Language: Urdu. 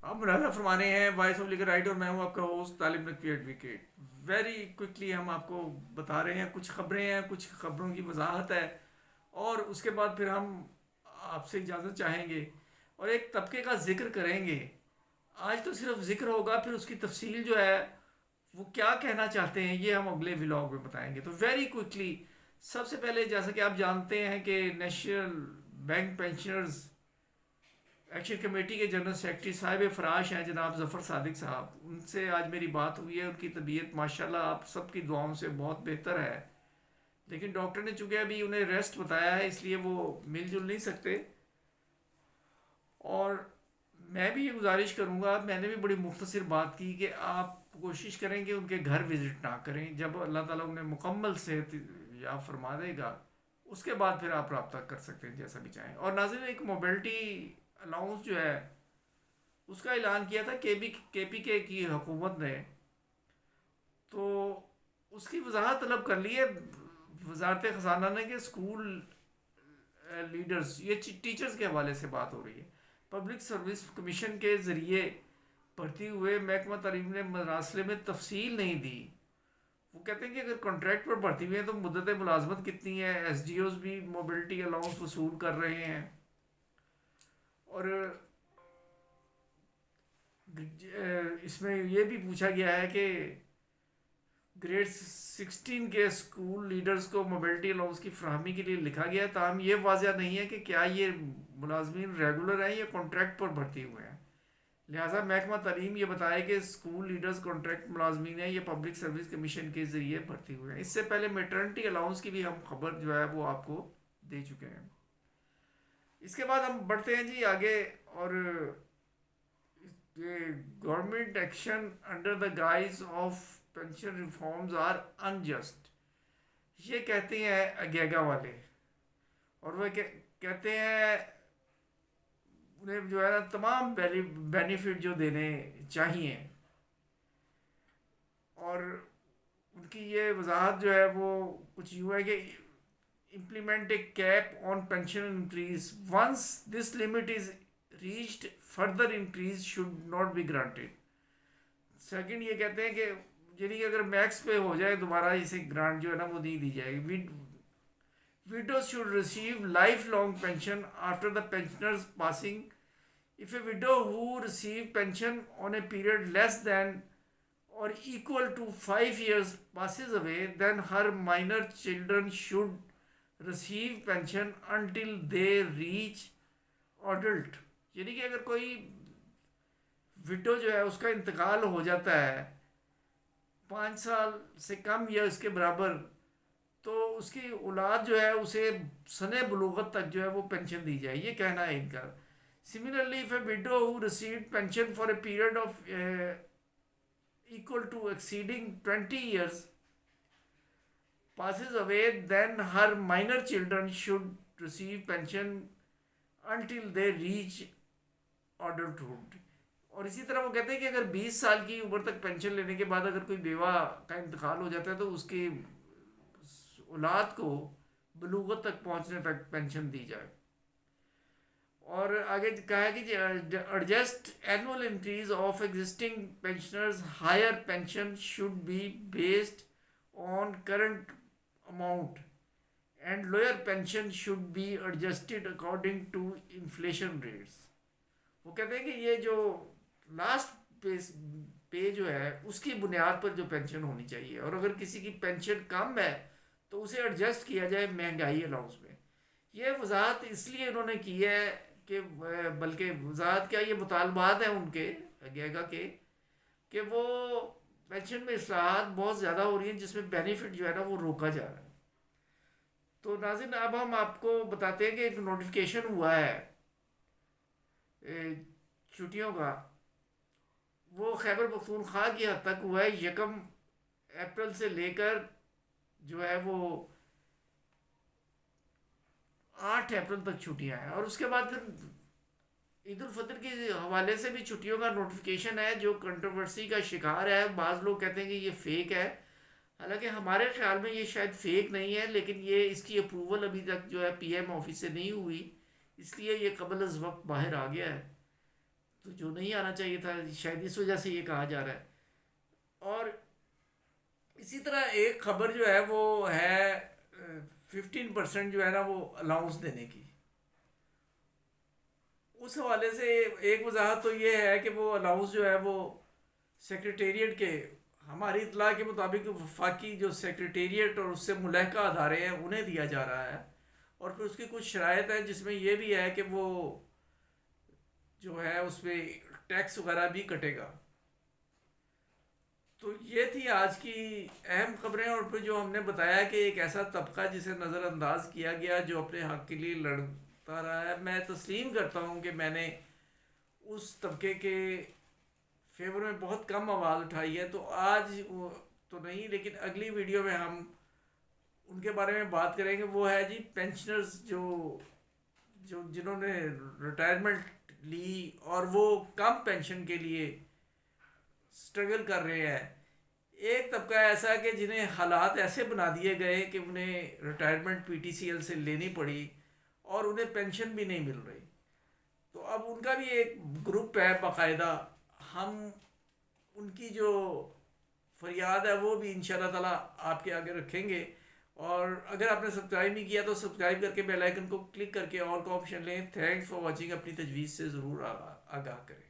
آپ ملاحظہ فرمانے ہیں وائس آف لیگل رائٹ، اور میں ہوں آپ کا ہوسٹ طالب نقوی ایڈوکیٹ. ویری کوئکلی ہم آپ کو بتا رہے ہیں، کچھ خبریں ہیں، کچھ خبروں کی وضاحت ہے، اور اس کے بعد پھر ہم آپ سے اجازت چاہیں گے اور ایک طبقے کا ذکر کریں گے. آج تو صرف ذکر ہوگا، پھر اس کی تفصیل جو ہے وہ کیا کہنا چاہتے ہیں یہ ہم اگلے ولاگ میں بتائیں گے. تو ویری کوئکلی سب سے پہلے جیسا کہ آپ جانتے ہیں کہ national bank pensioners action committee کے جنرل سیکرٹری صاحب فراش ہیں جناب ظفر صادق صاحب. ان سے آج میری بات ہوئی ہے. ان کی طبیعت ماشاءاللہ آپ سب کی دعاؤں سے بہت بہتر ہے، لیکن ڈاکٹر نے چونکہ ابھی انہیں ریسٹ بتایا ہے، اس لیے وہ مل جل نہیں سکتے. اور میں بھی یہ گزارش کروں گا، میں نے بھی بڑی مختصر بات کی کہ آپ کوشش کریں کہ ان کے گھر وزٹ نہ کریں. جب اللہ تعالیٰ انہیں مکمل صحت یا فرما دے گا اس کے بعد پھر آپ رابطہ کر سکتے ہیں جیسا بھی چاہیں. اور ناظرین، ایک موبلٹی الاؤنس جو ہے اس کا اعلان کیا تھا کے پی کے کی حکومت نے، تو اس کی وضاحت طلب کر لی ہے وزارت خزانہ نے کہ اسکول لیڈرز، یہ ٹیچرز کے حوالے سے بات ہو رہی ہے، پبلک سروس کمیشن کے ذریعے بھرتی ہوئے محکمہ تعلیم نے مراسلے میں تفصیل نہیں دی. وہ کہتے ہیں کہ اگر کانٹریکٹ پر بھرتی ہوئی ہیں تو مدت ملازمت کتنی ہے. ایس ڈی اوز بھی موبلٹی الاؤنس وصول کر رہے ہیں. اور اس میں یہ بھی پوچھا گیا ہے کہ گریڈ 16 کے اسکول لیڈرز کو موبلٹی الاؤنس کی فراہمی کے لیے لکھا گیا ہے، تاہم یہ واضح نہیں ہے کہ کیا یہ ملازمین ریگولر ہیں یا کانٹریکٹ پر بھرتی ہوئے ہیں. لہٰذا محکمہ تعلیم یہ بتائے کہ اسکول لیڈرز کانٹریکٹ ملازمین ہیں یا پبلک سروس کمیشن کے ذریعے بھرتی ہوئے ہیں. اس سے پہلے میٹرنٹی الاؤنس کی بھی ہم خبر جو ہے وہ آپ کو دے چکے ہیں. اس کے بعد ہم بڑھتے ہیں جی آگے. اور government action under the guise of pension reforms are unjust, یہ کہتے ہیں اگیگا والے. اور وہ کہتے ہیں انہیں جو ہے نا تمام بینیفٹ جو دینے چاہیے. اور ان کی یہ وضاحت جو ہے وہ کچھ یوں ہے کہ implement a cap on pension increase. Once this limit is reached, further increase should not be granted. Second یہ کہتے ہیں کہ یعنی کہ اگر میکس پہ ہو جائے دوبارہ اسے گرانٹ جو ہے نا وہ نہیں دی جائے گی. Widows should receive lifelong pension after the pensioner's passing. If a widow who receive pension on a period less than or equal to 5 years passes away, then her minor children should receive pension until they reach adult. یعنی کہ اگر کوئی وڈو جو ہے اس کا انتقال ہو جاتا ہے 5 سال سے کم یا اس کے برابر، تو اس کی اولاد جو ہے اسے سن بلوغت تک جو ہے وہ پینشن دی جائے، یہ کہنا ہے ان کا. Similarly, if a widow who received pension for a period of equal to exceeding 20 years passes away, then her minor children should receive pension until they reach adulthood. اور اسی طرح وہ کہتے ہیں کہ اگر 20 سال کی عمر تک پینشن لینے کے بعد اگر کوئی بیوہ کا انتقال ہو جاتا ہے تو اس کی اولاد کو بلوغت تک پہنچنے تک پینشن دی جائے. اور آگے کہا ہے کہ adjust annual increase of existing pensioners higher pension should be based on current amount and lower pension should be adjusted according to inflation rates. وہ کہتے ہیں کہ یہ جو لاسٹ پے جو ہے اس کی بنیاد پر جو پینشن ہونی چاہیے، اور اگر کسی کی پینشن کم ہے تو اسے ایڈجسٹ کیا جائے مہنگائی الاؤنس میں. یہ وضاحت اس لیے انہوں نے کی ہے کہ بلکہ وضاحت کیا، یہ مطالبات ہیں ان کے اگیگا کے کہ وہ پینشن میں اصلاحات بہت زیادہ ہو رہی ہیں جس میں بینیفٹ جو ہے نا وہ روکا جا رہا ہے. تو ناظرین اب ہم آپ کو بتاتے ہیں کہ ایک نوٹیفیکیشن ہوا ہے چھٹیوں کا، وہ خیبر پختونخوا کی حد تک ہوا ہے. 1 اپریل سے لے کر جو ہے وہ 8 اپریل تک چھٹیاں ہیں. اور اس کے بعد پھر عید الفطر کے حوالے سے بھی چھٹیوں کا نوٹیفیکیشن ہے جو کنٹروورسی کا شکار ہے. بعض لوگ کہتے ہیں کہ یہ فیک ہے، حالانکہ ہمارے خیال میں یہ شاید فیک نہیں ہے، لیکن یہ اس کی اپروول ابھی تک جو ہے پی ایم آفس سے نہیں ہوئی، اس لیے یہ قبل از وقت باہر آ گیا ہے. تو جو نہیں آنا چاہیے تھا، شاید اس وجہ سے یہ کہا جا رہا ہے. اور اسی طرح ایک خبر جو ہے وہ ہے 15% جو ہے نا وہ الاؤنس دینے کی. اس حوالے سے ایک وضاحت تو یہ ہے کہ وہ الاؤنس جو ہے وہ سیکریٹریٹ کے، ہماری اطلاع کے مطابق وفاقی جو سیکریٹریٹ اور اس سے ملحقہ ادارے ہیں انہیں دیا جا رہا ہے. اور پھر اس کی کچھ شرائط ہیں جس میں یہ بھی ہے کہ وہ جو ہے اس پہ ٹیکس وغیرہ بھی کٹے گا. تو یہ تھی آج کی اہم خبریں. اور پھر جو ہم نے بتایا کہ ایک ایسا طبقہ جسے نظر انداز کیا گیا جو اپنے حق کے لیے لڑتا رہا ہے، میں تسلیم کرتا ہوں کہ میں نے اس طبقے کے فیور میں بہت کم آواز اٹھائی ہے. تو آج وہ تو نہیں، لیکن اگلی ویڈیو میں ہم ان کے بارے میں بات کریں گے. وہ ہے جی پینشنرز جو جنہوں نے ریٹائرمنٹ لی اور وہ کم پینشن کے لیے سٹرگل کر رہے ہیں. ایک طبقہ ایسا ہے کہ جنہیں حالات ایسے بنا دیے گئے کہ انہیں retirement P T C L سے لینی پڑی اور انہیں پینشن بھی نہیں مل رہی. تو اب ان کا بھی ایک گروپ ہے باقاعدہ. ہم ان کی جو فریاد ہے وہ بھی انشاءاللہ تعالی آپ کے آگے رکھیں گے. اور اگر آپ نے سبسکرائب نہیں کیا تو سبسکرائب کر کے بیل آئیکن کو کلک کر کے اور کا آپشن لیں. Thanks for watching. اپنی تجویز سے ضرور آگاہ کریں.